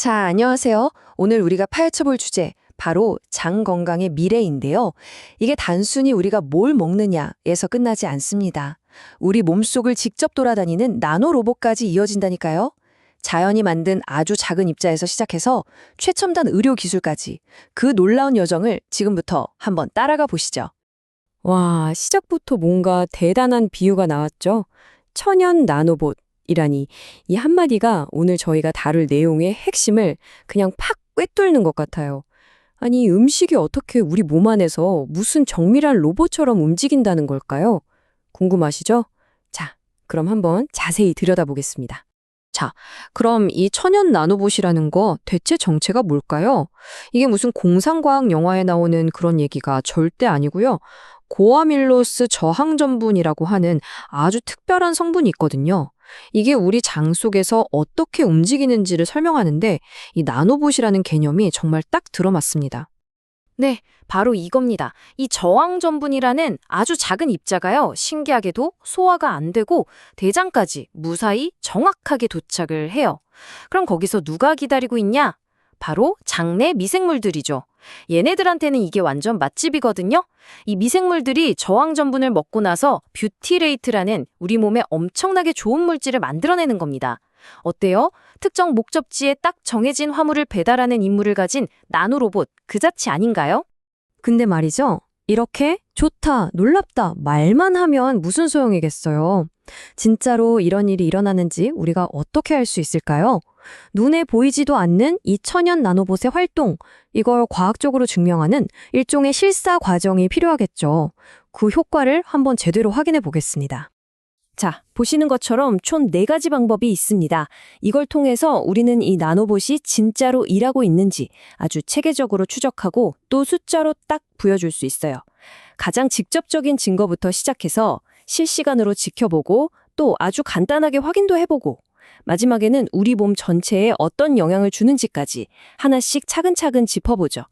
자, 안녕하세요. 오늘 우리가 파헤쳐볼 주제, 바로 장 건강의 미래인데요. 이게 단순히 우리가 뭘 먹느냐에서 끝나지 않습니다. 우리 몸속을 직접 돌아다니는 나노 로봇까지 이어진다니까요. 자연이 만든 아주 작은 입자에서 시작해서 최첨단 의료 기술까지 그 놀라운 여정을 지금부터 한번 따라가 보시죠. 와, 시작부터 뭔가 대단한 비유가 나왔죠? 천연 나노봇이라니. 이 한마디가 오늘 저희가 다룰 내용의 핵심을 그냥 팍 꿰뚫는 것 같아요. 아니, 음식이 어떻게 우리 몸 안에서 무슨 정밀한 로봇처럼 움직인다는 걸까요? 궁금하시죠? 자, 그럼 한번 자세히 들여다보겠습니다. 자, 그럼 이 천연 나노봇이라는 거 대체 정체가 뭘까요? 이게 무슨 공상과학 영화에 나오는 그런 얘기가 절대 아니고요. 고아밀로스 저항전분이라고 하는 아주 특별한 성분이 있거든요. 이게 우리 장 속에서 어떻게 움직이는지를 설명하는데 이 나노봇이라는 개념이 정말 딱 들어맞습니다. 네, 바로 이겁니다. 이 저항전분이라는 아주 작은 입자가요, 신기하게도 소화가 안 되고 대장까지 무사히 정확하게 도착을 해요. 그럼 거기서 누가 기다리고 있냐? 바로 장내 미생물들이죠. 얘네들한테는 이게 완전 맛집이거든요. 이 미생물들이 저항전분을 먹고 나서 뷰티레이트라는 우리 몸에 엄청나게 좋은 물질을 만들어내는 겁니다. 어때요? 특정 목적지에 딱 정해진 화물을 배달하는 임무를 가진 나노로봇 그 자체 아닌가요? 근데 말이죠. 이렇게 좋다, 놀랍다 말만 하면 무슨 소용이겠어요. 진짜로 이런 일이 일어나는지 우리가 어떻게 알 수 있을까요? 눈에 보이지도 않는 이 천연 나노봇의 활동, 이걸 과학적으로 증명하는 일종의 실사 과정이 필요하겠죠. 그 효과를 한번 제대로 확인해 보겠습니다. 자, 보시는 것처럼 총 4가지 방법이 있습니다. 이걸 통해서 우리는 이 나노봇이 진짜로 일하고 있는지 아주 체계적으로 추적하고 또 숫자로 딱 부여줄 수 있어요. 가장 직접적인 증거부터 시작해서 실시간으로 지켜보고 또 아주 간단하게 확인도 해보고 마지막에는 우리 몸 전체에 어떤 영향을 주는지까지 하나씩 차근차근 짚어보죠.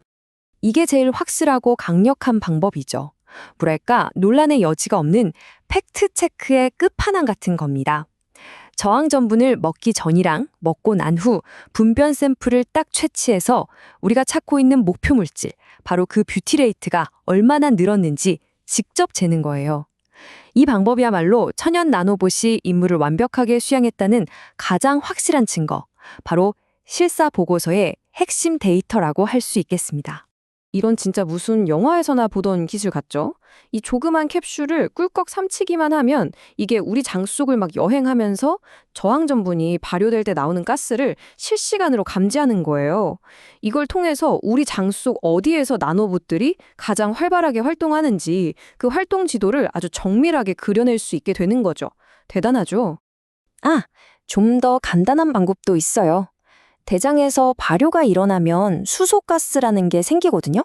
이게 제일 확실하고 강력한 방법이죠. 뭐랄까, 논란의 여지가 없는 팩트체크의 끝판왕 같은 겁니다. 저항전분을 먹기 전이랑 먹고 난 후 분변 샘플을 딱 채취해서 우리가 찾고 있는 목표 물질, 바로 그 뷰티레이트가 얼마나 늘었는지 직접 재는 거예요. 이 방법이야말로 천연 나노봇이 임무를 완벽하게 수행했다는 가장 확실한 증거, 바로 실사 보고서의 핵심 데이터라고 할 수 있겠습니다. 이런 진짜 무슨 영화에서나 보던 기술 같죠? 이 조그만 캡슐을 꿀꺽 삼키기만 하면 이게 우리 장 속을 막 여행하면서 저항전분이 발효될 때 나오는 가스를 실시간으로 감지하는 거예요. 이걸 통해서 우리 장 속 어디에서 나노봇들이 가장 활발하게 활동하는지 그 활동 지도를 아주 정밀하게 그려낼 수 있게 되는 거죠. 대단하죠? 아, 좀 더 간단한 방법도 있어요. 대장에서 발효가 일어나면 수소가스라는 게 생기거든요.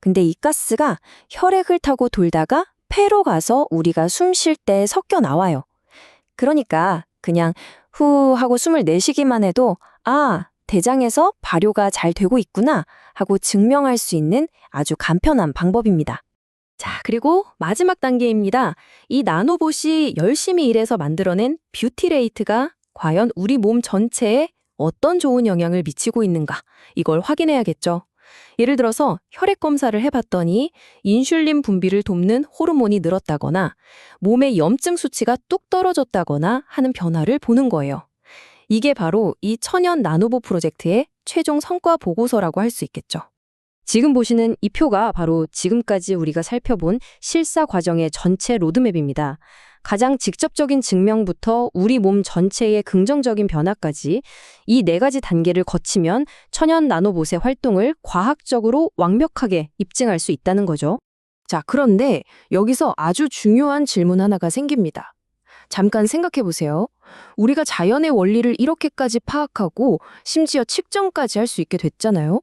근데 이 가스가 혈액을 타고 돌다가 폐로 가서 우리가 숨 쉴 때 섞여 나와요. 그러니까 그냥 후 하고 숨을 내쉬기만 해도 아, 대장에서 발효가 잘 되고 있구나 하고 증명할 수 있는 아주 간편한 방법입니다. 자, 그리고 마지막 단계입니다. 이 나노봇이 열심히 일해서 만들어낸 뷰티레이트가 과연 우리 몸 전체에 어떤 좋은 영향을 미치고 있는가, 이걸 확인해야겠죠. 예를 들어서 혈액 검사를 해봤더니 인슐린 분비를 돕는 호르몬이 늘었다거나 몸의 염증 수치가 뚝 떨어졌다거나 하는 변화를 보는 거예요. 이게 바로 이 천연 나노봇 프로젝트의 최종 성과 보고서라고 할 수 있겠죠. 지금 보시는 이 표가 바로 지금까지 우리가 살펴본 실사 과정의 전체 로드맵입니다. 가장 직접적인 증명부터 우리 몸 전체의 긍정적인 변화까지 이 4가지 단계를 거치면 천연 나노봇의 활동을 과학적으로 완벽하게 입증할 수 있다는 거죠. 자, 그런데 여기서 아주 중요한 질문 하나가 생깁니다. 잠깐 생각해 보세요. 우리가 자연의 원리를 이렇게까지 파악하고 심지어 측정까지 할 수 있게 됐잖아요.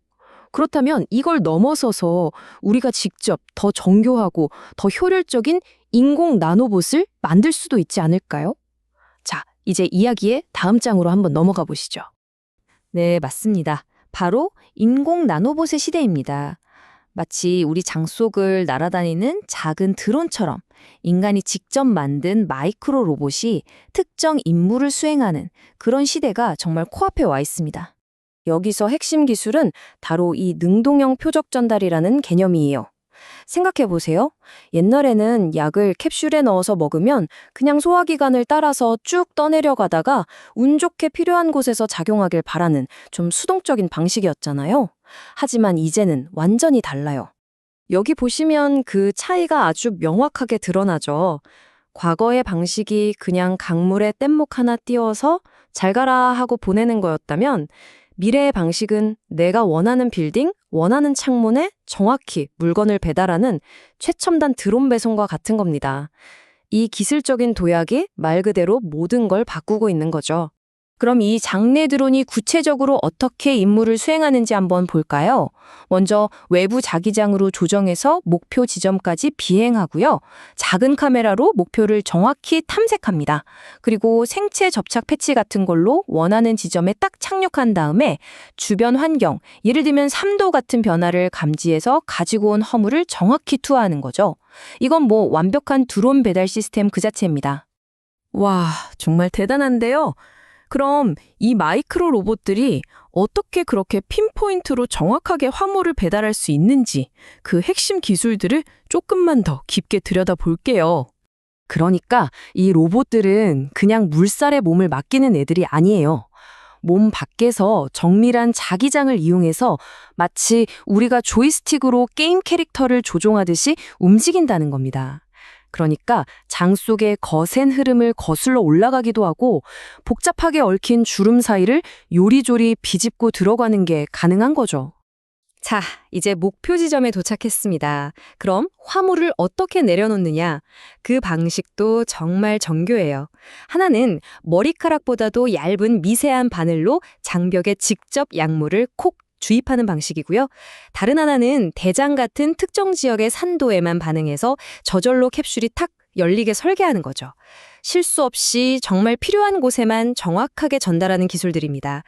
그렇다면 이걸 넘어서서 우리가 직접 더 정교하고 더 효율적인 인공 나노봇을 만들 수도 있지 않을까요? 자, 이제 이야기의 다음 장으로 한번 넘어가 보시죠. 네, 맞습니다. 바로 인공 나노봇의 시대입니다. 마치 우리 장 속을 날아다니는 작은 드론처럼 인간이 직접 만든 마이크로 로봇이 특정 임무를 수행하는 그런 시대가 정말 코앞에 와 있습니다. 여기서 핵심 기술은 바로 이 능동형 표적 전달이라는 개념이에요. 생각해 보세요. 옛날에는 약을 캡슐에 넣어서 먹으면 그냥 소화기관을 따라서 쭉 떠내려가다가 운 좋게 필요한 곳에서 작용하길 바라는 좀 수동적인 방식이었잖아요. 하지만 이제는 완전히 달라요. 여기 보시면 그 차이가 아주 명확하게 드러나죠. 과거의 방식이 그냥 강물에 뗏목 하나 띄워서 잘 가라 하고 보내는 거였다면 미래의 방식은 내가 원하는 빌딩, 원하는 창문에 정확히 물건을 배달하는 최첨단 드론 배송과 같은 겁니다. 이 기술적인 도약이 말 그대로 모든 걸 바꾸고 있는 거죠. 그럼 이 장내 드론이 구체적으로 어떻게 임무를 수행하는지 한번 볼까요? 먼저 외부 자기장으로 조정해서 목표 지점까지 비행하고요. 작은 카메라로 목표를 정확히 탐색합니다. 그리고 생체 접착 패치 같은 걸로 원하는 지점에 딱 착륙한 다음에 주변 환경, 예를 들면 3도 같은 변화를 감지해서 가지고 온 허물을 정확히 투하하는 거죠. 이건 뭐 완벽한 드론 배달 시스템 그 자체입니다. 와, 정말 대단한데요. 그럼 이 마이크로 로봇들이 어떻게 그렇게 핀포인트로 정확하게 화물을 배달할 수 있는지 그 핵심 기술들을 조금만 더 깊게 들여다볼게요. 그러니까 이 로봇들은 그냥 물살에 몸을 맡기는 애들이 아니에요. 몸 밖에서 정밀한 자기장을 이용해서 마치 우리가 조이스틱으로 게임 캐릭터를 조종하듯이 움직인다는 겁니다. 그러니까 장 속의 거센 흐름을 거슬러 올라가기도 하고 복잡하게 얽힌 주름 사이를 요리조리 비집고 들어가는 게 가능한 거죠. 자, 이제 목표 지점에 도착했습니다. 그럼 화물을 어떻게 내려놓느냐? 그 방식도 정말 정교해요. 하나는 머리카락보다도 얇은 미세한 바늘로 장벽에 직접 약물을 콕 주입하는 방식이고요. 다른 하나는 대장 같은 특정 지역의 산도에만 반응해서 저절로 캡슐이 탁 열리게 설계하는 거죠. 실수 없이 정말 필요한 곳에만 정확하게 전달하는 기술들입니다.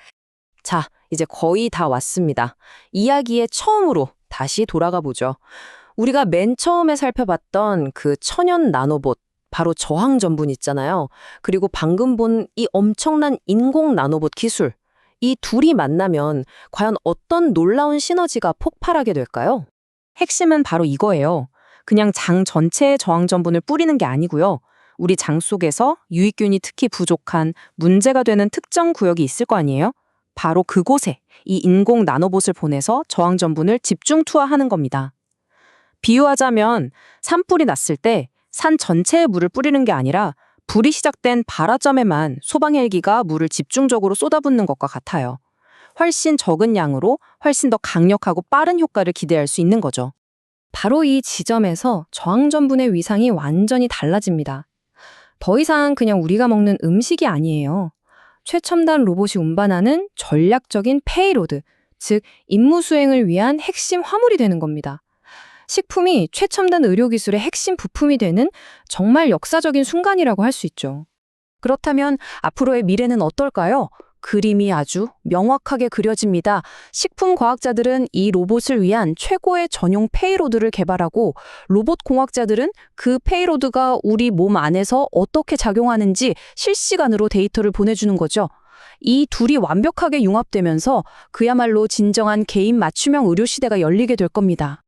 자, 이제 거의 다 왔습니다. 이야기의 처음으로 다시 돌아가 보죠. 우리가 맨 처음에 살펴봤던 그 천연 나노봇, 바로 저항 전분 있잖아요. 그리고 방금 본 이 엄청난 인공 나노봇 기술. 이 둘이 만나면 과연 어떤 놀라운 시너지가 폭발하게 될까요? 핵심은 바로 이거예요. 그냥 장 전체에 저항 전분을 뿌리는 게 아니고요. 우리 장 속에서 유익균이 특히 부족한 문제가 되는 특정 구역이 있을 거 아니에요? 바로 그곳에 이 인공 나노봇을 보내서 저항 전분을 집중 투하하는 겁니다. 비유하자면 산불이 났을 때 산 전체에 물을 뿌리는 게 아니라 불이 시작된 발화점에만 소방헬기가 물을 집중적으로 쏟아붓는 것과 같아요. 훨씬 적은 양으로 훨씬 더 강력하고 빠른 효과를 기대할 수 있는 거죠. 바로 이 지점에서 저항 전분의 위상이 완전히 달라집니다. 더 이상 그냥 우리가 먹는 음식이 아니에요. 최첨단 로봇이 운반하는 전략적인 페이로드, 즉 임무 수행을 위한 핵심 화물이 되는 겁니다. 식품이 최첨단 의료기술의 핵심 부품이 되는 정말 역사적인 순간이라고 할 수 있죠. 그렇다면 앞으로의 미래는 어떨까요? 그림이 아주 명확하게 그려집니다. 식품 과학자들은 이 로봇을 위한 최고의 전용 페이로드를 개발하고 로봇 공학자들은 그 페이로드가 우리 몸 안에서 어떻게 작용하는지 실시간으로 데이터를 보내주는 거죠. 이 둘이 완벽하게 융합되면서 그야말로 진정한 개인 맞춤형 의료 시대가 열리게 될 겁니다.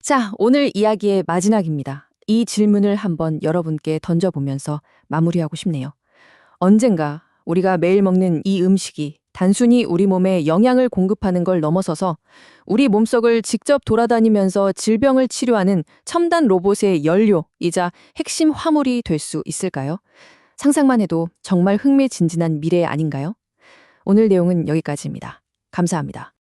자, 오늘 이야기의 마지막입니다. 이 질문을 한번 여러분께 던져보면서 마무리하고 싶네요. 언젠가 우리가 매일 먹는 이 음식이 단순히 우리 몸에 영양을 공급하는 걸 넘어서서 우리 몸속을 직접 돌아다니면서 질병을 치료하는 첨단 로봇의 연료이자 핵심 화물이 될 수 있을까요? 상상만 해도 정말 흥미진진한 미래 아닌가요? 오늘 내용은 여기까지입니다. 감사합니다.